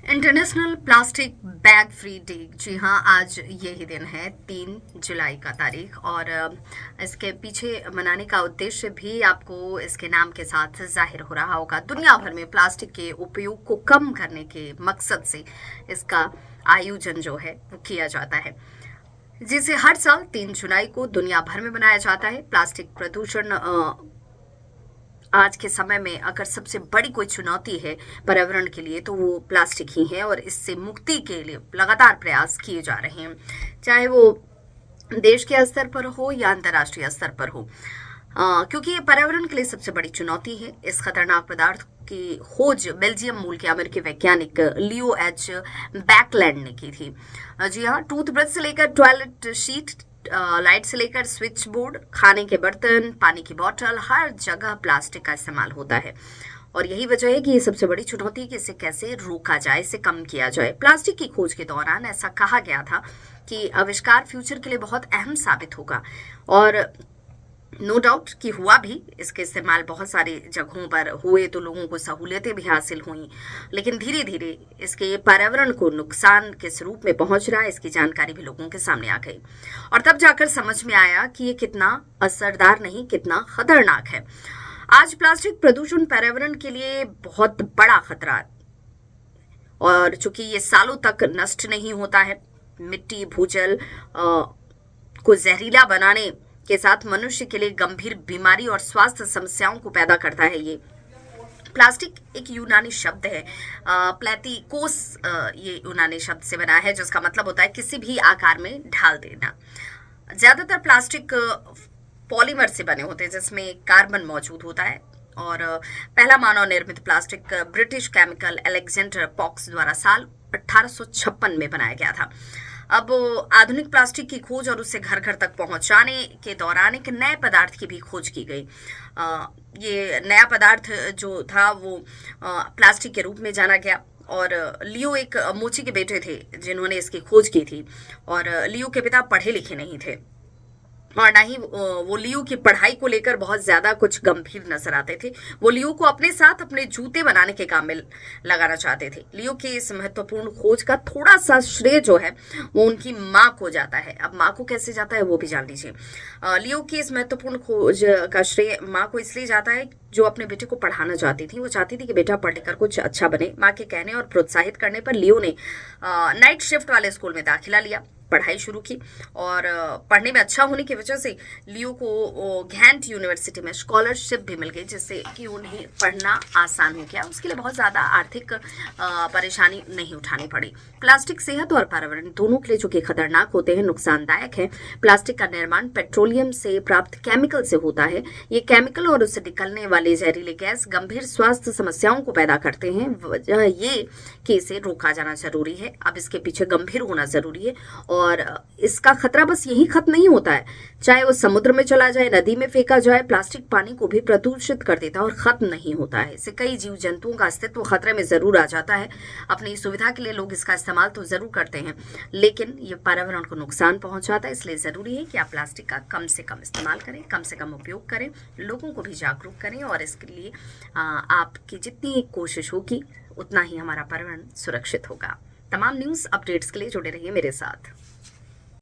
International plastic bag free day. जी हाँ, आज यही दिन है 3 जुलाई का तारीख। और इसके पीछे मनाने का उद्देश्य भी आपको इसके नाम के साथ जाहिर हो रहा होगा। दुनिया भर में प्लास्टिक के उपयोग को कम करने के मकसद से इसका आयोजन जो है वो किया जाता है, जिसे हर साल 3 जुलाई को दुनिया भर में मनाया जाता है। प्लास्टिक प्रदूषण आज के समय में अगर सबसे बड़ी कोई चुनौती है पर्यावरण के लिए तो वो प्लास्टिक ही है, और इससे मुक्ति के लिए लगातार प्रयास किए जा रहे हैं, चाहे वो देश के स्तर पर हो या अंतर्राष्ट्रीय स्तर पर हो। क्योंकि ये पर्यावरण के लिए सबसे बड़ी चुनौती है। इस खतरनाक पदार्थ की खोज बेल्जियम मूल के अमेरिकी वैज्ञानिक लियो एच बैकलैंड ने की थी। जी हाँ, टूथब्रश से लेकर टॉयलेट शीट, लाइट से लेकर स्विच बोर्ड, खाने के बर्तन, पानी की बोतल, हर जगह प्लास्टिक का इस्तेमाल होता है। और यही वजह है कि ये सबसे बड़ी चुनौती है कि इसे कैसे रोका जाए, इसे कम किया जाए। प्लास्टिक की खोज के दौरान ऐसा कहा गया था कि आविष्कार फ्यूचर के लिए बहुत अहम साबित होगा, और नो डाउट कि हुआ भी। इसके इस्तेमाल बहुत सारी जगहों पर हुए तो लोगों को सहूलियतें भी हासिल हुई, लेकिन धीरे धीरे इसके पर्यावरण को नुकसान किस रूप में पहुंच रहा है इसकी जानकारी भी लोगों के सामने आ गई, और तब जाकर समझ में आया कि ये कितना असरदार नहीं, कितना खतरनाक है। आज प्लास्टिक प्रदूषण पर्यावरण के लिए बहुत बड़ा खतरा है, और चूंकि ये सालों तक नष्ट नहीं होता है, मिट्टी, भूजल को जहरीला बनाने के साथ मनुष्य के लिए गंभीर बीमारी और स्वास्थ्य समस्याओं को पैदा करता है। ये प्लास्टिक एक यूनानी शब्द है, प्लेटिकोस, ये यूनानी शब्द से बना है, जिसका मतलब होता है किसी भी आकार में ढाल देना। ज्यादातर प्लास्टिक पॉलीमर से बने होते हैं, जिसमें कार्बन मौजूद होता है। और पहला मानव निर्मित plastic British chemical Alexander pox द्वारा साल 1856 में बनाया गया था। अब आधुनिक प्लास्टिक की खोज और उसे घर घर तक पहुंचाने के दौरान एक नए पदार्थ की भी खोज की गई। ये नया पदार्थ जो था वो प्लास्टिक के रूप में जाना गया, और लियो एक मोची के बेटे थे जिन्होंने इसकी खोज की थी। और लियो के पिता पढ़े लिखे नहीं थे, और ना ही वो लियो की पढ़ाई को लेकर बहुत ज्यादा कुछ गंभीर नजर आते थे। वो लियो को अपने साथ अपने जूते बनाने के काम में लगाना चाहते थे। लियो की इस महत्वपूर्ण खोज का थोड़ा सा श्रेय जो है वो उनकी माँ को जाता है। अब माँ को कैसे जाता है वो भी जान लीजिए। लियो की इस महत्वपूर्ण खोज का श्रेय माँ को इसलिए जाता है जो अपने बेटे को पढ़ाना चाहती थी। वो चाहती थी कि बेटा पढ़ लिखकर कुछ अच्छा बने। माँ के कहने और प्रोत्साहित करने पर लियो ने नाइट शिफ्ट वाले स्कूल में दाखिला लिया, पढ़ाई शुरू की, और पढ़ने में अच्छा होने की वजह से लियो को घेंट यूनिवर्सिटी में स्कॉलरशिप भी मिल गई, जिससे कि उन्हें पढ़ना आसान हो गया। उसके लिए बहुत ज़्यादा आर्थिक परेशानी नहीं उठानी पड़ी। प्लास्टिक सेहत और पर्यावरण दोनों के लिए जो कि खतरनाक होते हैं, नुकसानदायक है। प्लास्टिक का निर्माण पेट्रोलियम से प्राप्त केमिकल से होता है। ये केमिकल और उससे निकलने वाले जहरीले गैस गंभीर स्वास्थ्य समस्याओं को पैदा करते हैं। वजह ये कि इसे रोका जाना जरूरी है। अब इसके पीछे गंभीर होना जरूरी है, और इसका खतरा बस यही खत्म नहीं होता है। चाहे वो समुद्र में चला जाए, नदी में फेंका जाए, प्लास्टिक पानी को भी प्रदूषित कर देता है और खत्म नहीं होता है। इससे कई जीव जंतुओं का अस्तित्व खतरे में जरूर आ जाता है। अपनी सुविधा के लिए लोग इसका इस्तेमाल तो जरूर करते हैं, लेकिन ये पर्यावरण को नुकसान पहुंचाता है। इसलिए जरूरी है कि आप प्लास्टिक का कम से कम इस्तेमाल करें, कम से कम उपयोग करें, लोगों को भी जागरूक करें, और इसके लिए आपकी जितनी कोशिश होगी उतना ही हमारा पर्यावरण सुरक्षित होगा। तमाम न्यूज अपडेट्स के लिए जुड़े रहिए मेरे साथ।